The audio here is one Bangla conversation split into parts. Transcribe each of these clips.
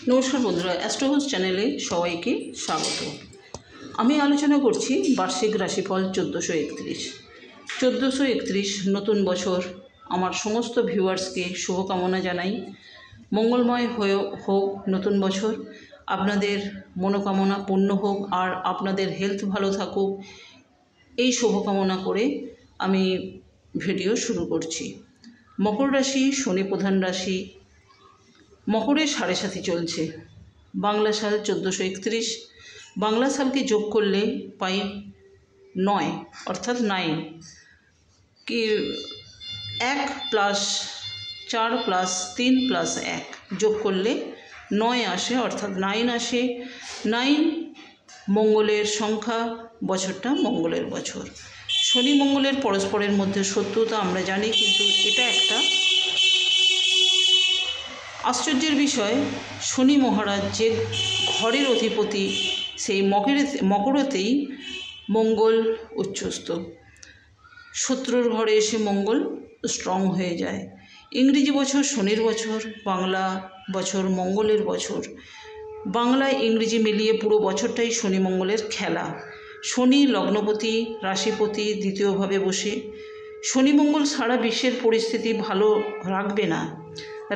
নমস্কার বন্ধুরা, অ্যাস্ট্রোহাউস চ্যানেলে সবাইকে স্বাগত। আমি আলোচনা করছি বার্ষিক রাশিফল 1431 নতুন বছর। আমার সমস্ত ভিউয়ার্সকে শুভকামনা জানাই। মঙ্গলময় হয়ে হোক নতুন বছর, আপনাদের মনোকামনা পূর্ণ হোক আর আপনাদের হেলথ ভালো থাকুক, এই শুভকামনা করে আমি ভিডিও শুরু করছি। মকর রাশি শনি প্রধান রাশি। মকরের 7.5 চলছে। বাংলা সাল 1431। বাংলা সালকে যোগ করলে পাই 9, অর্থাৎ 9 কি 1 + 4 + 3 + 1 যোগ করলে 9 আসে, অর্থাৎ 9 আসে। 9 মঙ্গলের সংখ্যা, বছরটা মঙ্গলের বছর। শনি মঙ্গলের পরস্পরের মধ্যে শত্রুতা আমরা জানি, কিন্তু এটা একটা আশ্চর্যের বিষয়। শনি মহারাজ যে ঘরের অধিপতি, সেই মকরেতেই মঙ্গল উচ্চস্থ। শত্রুর ঘরে এসে মঙ্গল স্ট্রং হয়ে যায়। ইংরেজি বছর শনির বছর, বাংলা বছর মঙ্গলের বছর। বাংলা ইংরেজি মিলিয়ে পুরো বছরটাই শনি মঙ্গলের খেলা। শনি লগ্নপতি, রাশিপতি দ্বিতীয়ভাবে বসে। শনি মঙ্গল সারা বিশ্বের পরিস্থিতি ভালো রাখবে না।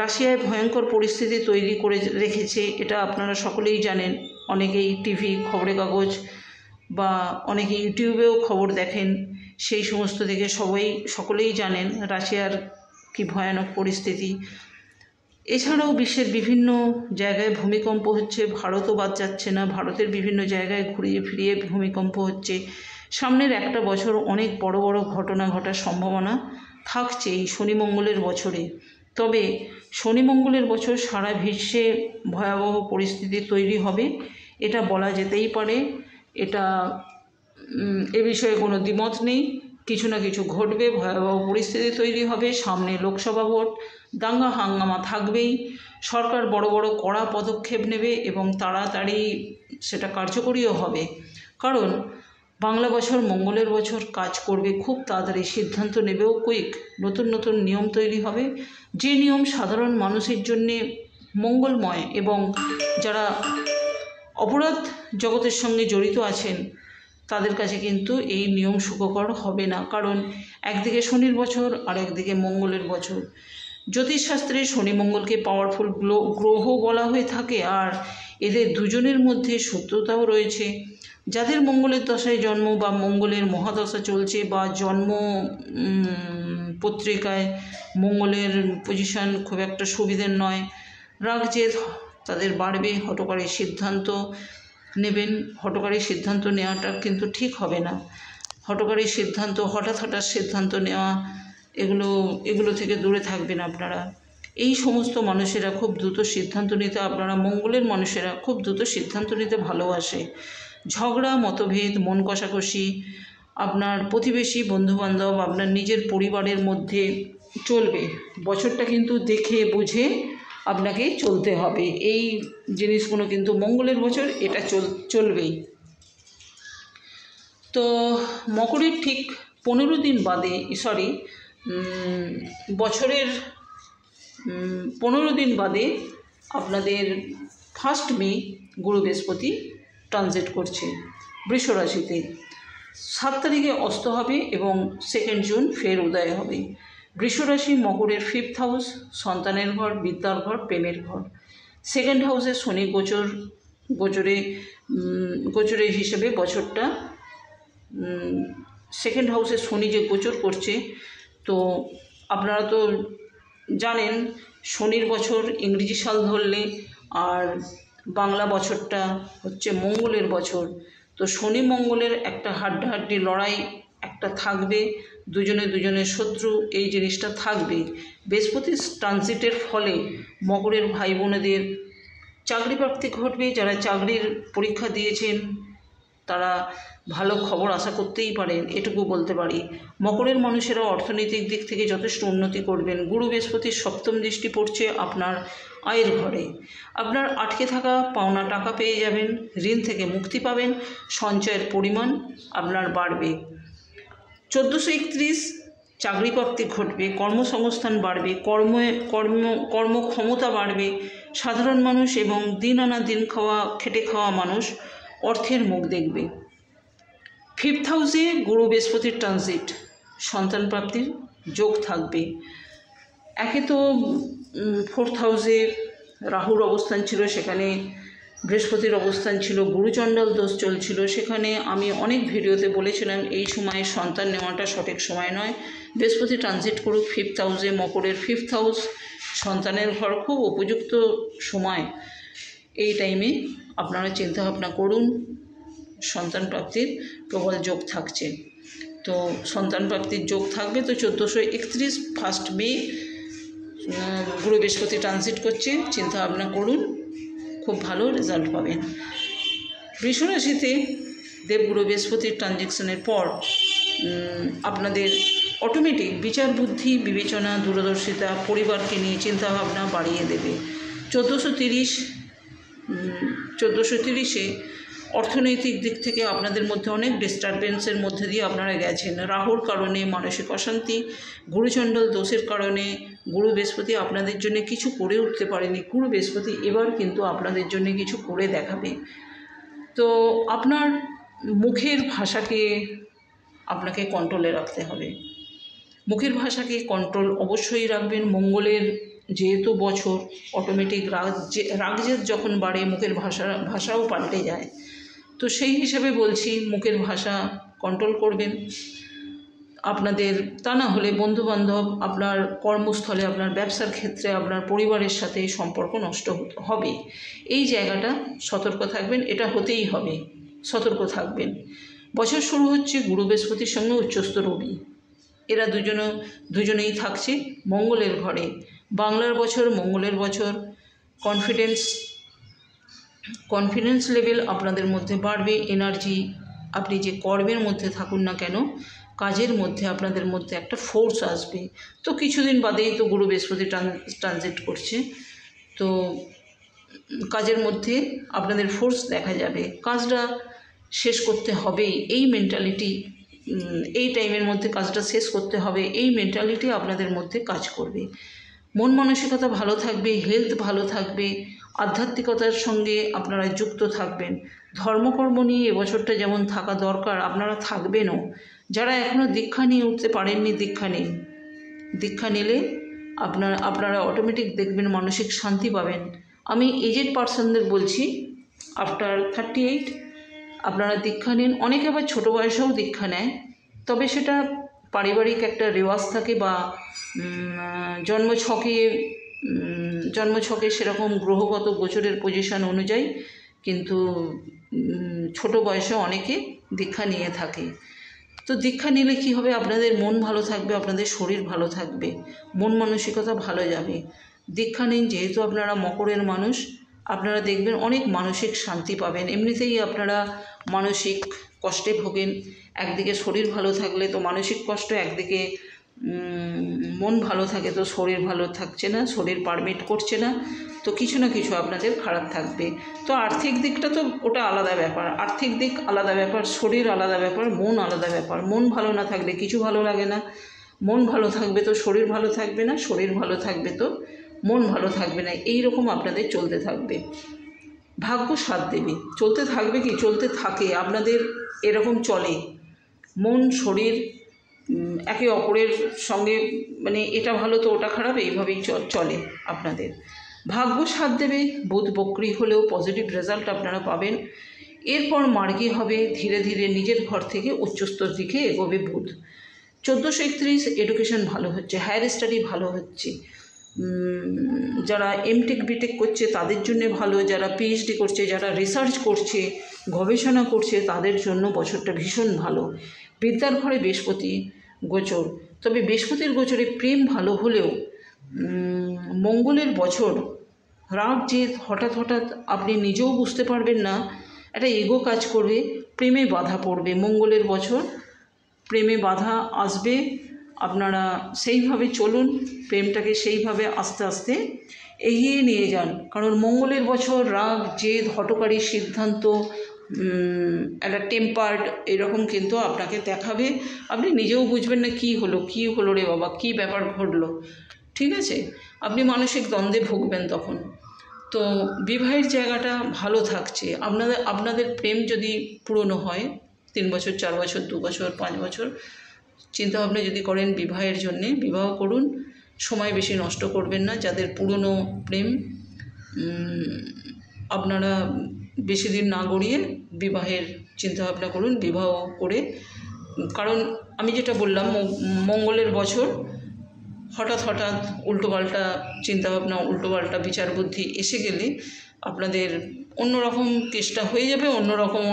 রাশিয়ায় ভয়ঙ্কর পরিস্থিতি তৈরি করে রেখেছে, এটা আপনারা সকলেই জানেন। অনেকেই টিভি, খবরের কাগজ বা অনেকে ইউটিউবেও খবর দেখেন, সেই সমস্ত থেকে সকলেই জানেন রাশিয়ার কি ভয়ানক পরিস্থিতি। এছাড়াও বিশ্বের বিভিন্ন জায়গায় ভূমিকম্প হচ্ছে, ভারতও বাদ যাচ্ছে না। ভারতের বিভিন্ন জায়গায় ঘুরিয়ে ফিরিয়ে ভূমিকম্প হচ্ছে। সামনের একটা বছর অনেক বড় বড় ঘটনা ঘটার সম্ভাবনা থাকছে এই শনি মঙ্গলের বছরে। তবে শনি মঙ্গলের বছর সারা বিশ্বে ভয়াবহ পরিস্থিতি তৈরি হবে, এটা বলা যেতেই পারে। এটা এ বিষয়ে কোনো দ্বিমত নেই। কিছু না কিছু ঘটবে, ভয়াবহ পরিস্থিতি তৈরি হবে। সামনে লোকসভা ভোট, দাঙ্গা হাঙ্গামা থাকবেই। সরকার বড় বড় কড়া পদক্ষেপ নেবে এবং তাড়াতাড়ি সেটা কার্যকরীও হবে। কারণ বাংলা বছর মঙ্গলের বছর, কাজ করবে খুব তাড়াতাড়ি, সিদ্ধান্ত নেবেও কুইক। নতুন নতুন নিয়ম তৈরি হবে, যে নিয়ম সাধারণ মানুষের জন্যে মঙ্গলময় এবং যারা অপরাধ জগতের সঙ্গে জড়িত আছেন তাদের কাছে কিন্তু এই নিয়ম সুখকর হবে না। কারণ একদিকে শনির বছর আর একদিকে মঙ্গলের বছর। জ্যোতিষশাস্ত্রে শনি মঙ্গলকে পাওয়ারফুল গ্রহ বলা হয়ে থাকে, আর এদের দুজনের মধ্যে শত্রুতাও রয়েছে। যাদের মঙ্গলের দশায় জন্ম বা মঙ্গলের মহাদশা চলছে বা জন্ম পত্রিকায় মঙ্গলের পজিশন খুব একটা সুবিধের নয়, রাগ জেদ তাদের বাড়বে। হঠকারী সিদ্ধান্ত নেবেন। হঠকারী সিদ্ধান্ত নেওয়াটা কিন্তু ঠিক হবে না। হঠকারী সিদ্ধান্ত, হঠাৎ সিদ্ধান্ত নেওয়া, এগুলো থেকে দূরে থাকবেন আপনারা। এই সমস্ত মানুষেরা খুব দ্রুত সিদ্ধান্ত নিতে, আপনারা মঙ্গলের মানুষেরা খুব দ্রুত সিদ্ধান্ত নিতে ভালোবাসে। ঝগড়া, মতভেদ, মন কষাকষি আপনার প্রতিবেশী, বন্ধুবান্ধব, আপনার নিজের পরিবারের মধ্যে চলবে। বছরটা কিন্তু দেখে বুঝে আপনাকে চলতে হবে। এই জিনিসগুলো কিন্তু মঙ্গলের বছর, এটা চলবেই। তো মকরের ঠিক 15 দিন বাদে, বছরের 15 দিন বাদে আপনাদের 1 মে গুরু বৃহস্পতি ট্রানজিট করছে বৃষ রাশিতে। 7 তারিখে অস্ত হবে এবং 2 জুন ফের উদয় হবে। বৃষ রাশি মকরের 5th হাউস, সন্তানের ঘর, বিদ্যার ঘর, প্রেমের ঘর। 2nd হাউসে শনি গোচরে হিসেবে বছরটা 2nd হাউসে শনি যে গোচর করছে, তো আপনারা তো জানেন শনির বছর ইংরেজি সাল ধরলে, আর বাংলা বছরটা হচ্ছে মঙ্গলের বছর। তো শনি মঙ্গলের একটা হাড্ডাহাড্ডি লড়াই একটা থাকবে, দুজনের শত্রু, এই জিনিসটা থাকবে। বৃহস্পতি ট্রানজিটের ফলে মকরের ভাই বোনেদের চাকরি প্রাপ্তি ঘটবে। যারা চাকরির পরীক্ষা দিয়েছেন তারা ভালো খবর আশা করতেই পারেন, এটুকু বলতে পারি। মকরের মানুষেরা অর্থনৈতিক দিক থেকে যথেষ্ট উন্নতি করবেন। গুরু বৃহস্পতির 7ম দৃষ্টি পড়ছে আপনার আয়ের ঘরে। আপনার আটকে থাকা পাওনা টাকা পেয়ে যাবেন, ঋণ থেকে মুক্তি পাবেন, সঞ্চয়ের পরিমাণ আপনার বাড়বে। 1431 চাকরিপ্রাপ্তি ঘটবে, কর্মসংস্থান বাড়বে, কর্মক্ষমতা বাড়বে। সাধারণ মানুষ এবং দিন আনা দিন খেটে খাওয়া মানুষ অর্থের মুখ দেখবে। 5th হাউসে গুরু বৃহস্পতির ট্রানজিট, সন্তান প্রাপ্তির যোগ থাকবে। একে তো 4th হাউসে রাহুর অবস্থান ছিল, সেখানে বৃহস্পতির অবস্থান ছিল, গুরুচণ্ডাল দোষ চলছিল। সেখানে আমি অনেক ভিডিওতে বলেছিলাম এই সময়ে সন্তান নেওয়াটা সঠিক সময় নয়। বৃহস্পতি ট্রানজিট করুক 5th হাউসে, মকরের 5th হাউস সন্তানের ঘর, খুব উপযুক্ত সময়। এই টাইমে আপনারা চিন্তাভাবনা করুন, সন্তান প্রাপ্তির প্রবল যোগ থাকছে। তো সন্তান প্রাপ্তির যোগ থাকবে। তো 1431 1 মে গুরু বৃহস্পতি ট্রানজিট করছে, চিন্তাভাবনা করুন, খুব ভালো রেজাল্ট পাবেন। বৃষ রাশিতে দেবগুরু বৃহস্পতির ট্রানজিকশনের পর আপনাদের অটোমেটিক বিচার বুদ্ধি, বিবেচনা, দূরদর্শিতা, পরিবারকে নিয়ে চিন্তাভাবনা বাড়িয়ে দেবে। 1430-এ অর্থনৈতিক দিক থেকে আপনাদের মধ্যে অনেক ডিস্টারবেন্সের মধ্যে দিয়ে আপনারা গেছেন। রাহুর কারণে মানসিক অশান্তি, গুরুচণ্ডাল দোষের কারণে গুরু বৃহস্পতি আপনাদের জন্য কিছু করে উঠতে পারেনি। গুরু বৃহস্পতি এবার কিন্তু আপনাদের জন্য কিছু করে দেখাবে। তো আপনার মুখের ভাষাকে আপনাকে কন্ট্রোলে রাখতে হবে। মুখের ভাষাকে কন্ট্রোল অবশ্যই রাখবেন। মঙ্গলের যেহেতু বছর, অটোমেটিক রাগজেদ যখন বাড়ে মুখের ভাষাও পাল্টে যায়। তো সেই হিসাবে বলছি, মুখের ভাষা কন্ট্রোল করবেন আপনাদের। তা না হলে বন্ধুবান্ধব, আপনার কর্মস্থলে, আপনার ব্যবসার ক্ষেত্রে, আপনার পরিবারের সাথে সম্পর্ক নষ্ট হবে। এই জায়গাটা সতর্ক থাকবেন, এটা হতেই হবে, সতর্ক থাকবেন। বছর শুরু হচ্ছে গুরু বৃহস্পতির সঙ্গে উচ্চস্থ রবি, এরা দুজনেই থাকছে মঙ্গলের ঘরে। বাংলার বছর, মঙ্গলের বছর। কনফিডেন্স লেভেল আপনাদের মধ্যে বাড়বে। এনার্জি, আপনি যে কর্মের মধ্যে থাকুন না কেন, কাজের মধ্যে আপনাদের মধ্যে একটা ফোর্স আসবে। তো কিছুদিন বাদেই তো গুরু বৃহস্পতি ট্রানজিট করছে, তো কাজের মধ্যে আপনাদের ফোর্স দেখা যাবে। কাজটা শেষ করতে হবে, এই মেন্টালিটি, এই টাইমের মধ্যে কাজটা শেষ করতে হবে, এই মেন্টালিটি আপনাদের মধ্যে কাজ করবে। মন মানসিকতা ভালো থাকবে, হেলথ ভালো থাকবে, আধ্যাত্মিকতার সঙ্গে আপনারা যুক্ত থাকবেন। ধর্মকর্ম নিয়ে এবছরটা যেমন থাকা দরকার, আপনারা থাকবেনও। যারা এখনও দীক্ষা নিয়ে উঠতে পারেননি, দীক্ষা নিন। দীক্ষা নিলে আপনারা অটোমেটিক দেখবেন মানসিক শান্তি পাবেন। আমি এজেড পার্সনদের বলছি, আফটার 38 আপনারা দীক্ষা নিন। অনেকে আবার ছোটো বয়সেও দীক্ষা নেয়, তবে সেটা পারিবারিক একটা রেওয়াজ থাকে বা জন্মছকে সেরকম গ্রহগত গোচরের পজিশন অনুযায়ী, কিন্তু ছোট বয়সে অনেকে দীক্ষা নিয়ে থাকে। তো দীক্ষা নিলে কি হবে, আপনাদের মন ভালো থাকবে, আপনাদের শরীর ভালো থাকবে, মন মানসিকতা ভালো যাবে। দীক্ষা নিন, যেহেতু আপনারা মকরের মানুষ, আপনারা দেখবেন অনেক মানসিক শান্তি পাবেন। এমনিতেই আপনারা মানসিক কষ্টে ভোগেন। একদিকে শরীর ভালো থাকলে তো মানসিক কষ্ট, একদিকে মন ভালো থাকে তো শরীর ভালো থাকছে না, শরীর পারমিট করছে না, তো কিছু না কিছু আপনাদের খারাপ থাকবে। তো আর্থিক দিকটা তো ওটা আলাদা ব্যাপার, আর্থিক দিক আলাদা ব্যাপার, শরীর আলাদা ব্যাপার, মন আলাদা ব্যাপার। মন ভালো না থাকলে কিছু ভালো লাগে না, মন ভালো থাকবে তো শরীর ভালো থাকবে না, শরীর ভালো থাকবে তো মন ভালো থাকবে না। এই রকম আপনাদের চলতে থাকবে, ভাগ্য সাথ দেবে। চলতে থাকবে কি, চলতে থাকে, আপনাদের এরকম চলে। মন শরীর একে অপরের সঙ্গে, মানে এটা ভালো তো ওটা খারাপ, এইভাবেই চলে আপনাদের। ভাগ্য সাথ দেবে, বুধ বক্রী হলেও পজিটিভ রেজাল্ট আপনারা পাবেন। এরপর মার্গী হবে, ধীরে ধীরে নিজের ঘর থেকে উচ্চস্তর দিকে এগোবে বুধ। 1431 এডুকেশন ভালো হচ্ছে, হায়ার স্টাডি ভালো হচ্ছে। যারা এমটেক বিটেক করছে তাদের জন্য ভালো, যারা পিএইচডি করছে, যারা রিসার্চ করছে, গবেষণা করছে, তাদের জন্য বছরটা ভীষণ ভালো। বিদ্যার ঘরে বৃহস্পতি গোচর, তবে বৃহস্পতির গোচরে প্রেম ভালো হলেও মঙ্গলের বছর, রাগ জেদ হঠাৎ আপনি নিজেও বুঝতে পারবেন না, একটা ইগো কাজ করবে, প্রেমে বাধা পড়বে। মঙ্গলের বছর প্রেমে বাধা আসবে, আপনারা সেইভাবে চলুন, প্রেমটাকে সেইভাবে আস্তে আস্তে এগিয়ে নিয়ে যান। কারণ মঙ্গলের বছর রাগ জেদ হঠকারী সিদ্ধান্ত, একটা টেম্পার্ড এরকম কিন্তু আপনাকে দেখাবে। আপনি নিজেও বুঝবেন না কী হলো রে বাবা, কী ব্যাপার ঘটলো, ঠিক আছে? আপনি মানসিক দ্বন্দ্বে ভুগবেন তখন। তো বিবাহের জায়গাটা ভালো থাকছে। আপনাদের প্রেম যদি পুরনো হয় 3 বছর 4 বছর 2 বছর 5 বছর, চিন্তাভাবনা যদি করেন বিবাহের জন্যে, বিবাহ করুন। সময় বেশি নষ্ট করবেন না। যাদের পুরনো প্রেম, আপনারা বেশি দিন না গড়িয়ে বিবাহের চিন্তাভাবনা করুন, বিবাহ করে। কারণ আমি যেটা বললাম, মঙ্গলের বছর, হঠাৎ উল্টোপাল্টা চিন্তাভাবনা, উল্টোপাল্টা বিচার বুদ্ধি এসে গেলে আপনাদের অন্যরকম কেসটা হয়ে যাবে,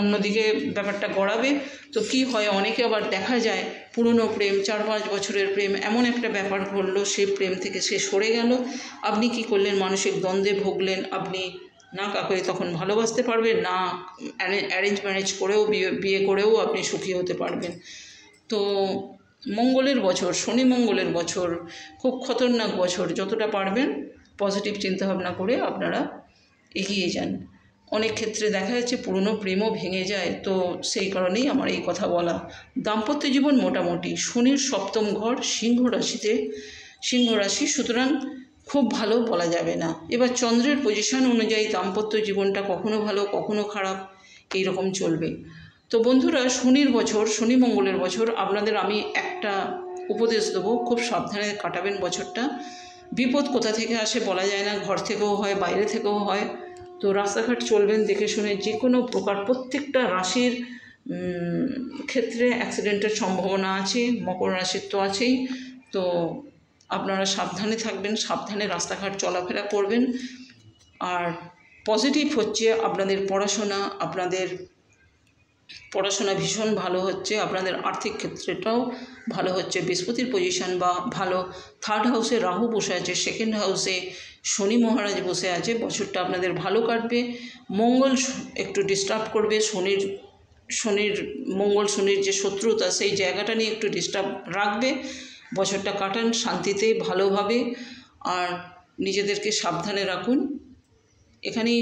অন্যদিকে ব্যাপারটা গড়াবে। তো কি হয়, অনেকে আবার দেখা যায় পুরনো প্রেম, 4-5 বছরের প্রেম, এমন একটা ব্যাপার ঘটলো, সেই প্রেম থেকে সে সরে গেল। আপনি কি করলেন? মানসিক দ্বন্দ্বে ভুগলেন। আপনি না কাউকে তখন ভালোবাসতে পারবেন না, অ্যারেঞ্জ ম্যারেজ করেও বিয়ে করেও আপনি সুখী হতে পারবেন। তো মঙ্গলের বছর, শনি মঙ্গলের বছর খুব খতরনাক বছর। যতটা পারবেন পজিটিভ চিন্তাভাবনা করে আপনারা এগিয়ে যান। অনেক ক্ষেত্রে দেখা যাচ্ছে পুরনো প্রেমও ভেঙে যায়। তো সেই কারণেই আমার এই কথা বলা। দাম্পত্য জীবন মোটামুটি, শনির 7ম ঘর সিংহ রাশি, সুতরাং খুব ভালো বলা যাবে না। এবার চন্দ্রের পজিশন অনুযায়ী দাম্পত্য জীবনটা কখনো ভালো কখনো খারাপ, এইরকম চলবে। তো বন্ধুরা, শনি মঙ্গলের বছর আপনাদের আমি একটা উপদেশ দেবো, খুব সাবধানে কাটাবেন বছরটা। বিপদ কোথা থেকে আসে বলা যায় না, ঘর থেকেও হয়, বাইরে থেকেও হয়। তো রাস্তাঘাট চলবেন দেখে শুনে। যে কোনো প্রকার, প্রত্যেকটা রাশির ক্ষেত্রে অ্যাক্সিডেন্টের সম্ভাবনা আছে, মকর রাশির তো আছেই। তো আপনারা সাবধানে থাকবেন, সাবধানে রাস্তাঘাট চলাফেরা করবেন। আর পজিটিভ হচ্ছে আপনাদের পড়াশোনা ভীষণ ভালো হচ্ছে, আপনাদের আর্থিক ক্ষেত্রটাও ভালো হচ্ছে। বৃহস্পতির পজিশন বা ভালো। 3rd হাউসে রাহু বসে আছে, 2nd হাউসে শনি মহারাজ বসে আছে। বছরটা আপনাদের ভালো কাটবে। মঙ্গল একটু ডিস্টার্ব করবে, শনির যে শত্রুতা, সেই জায়গাটা নিয়ে একটু ডিস্টার্ব রাখবে। বছরটা কাটান শান্তিতে, ভালোভাবে, আর নিজেদেরকে সাবধানে রাখুন। এখানেই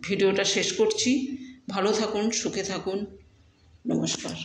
ভিডিওটা শেষ করছি। ভালো থাকুন, সুখে থাকুন। নমস্কার।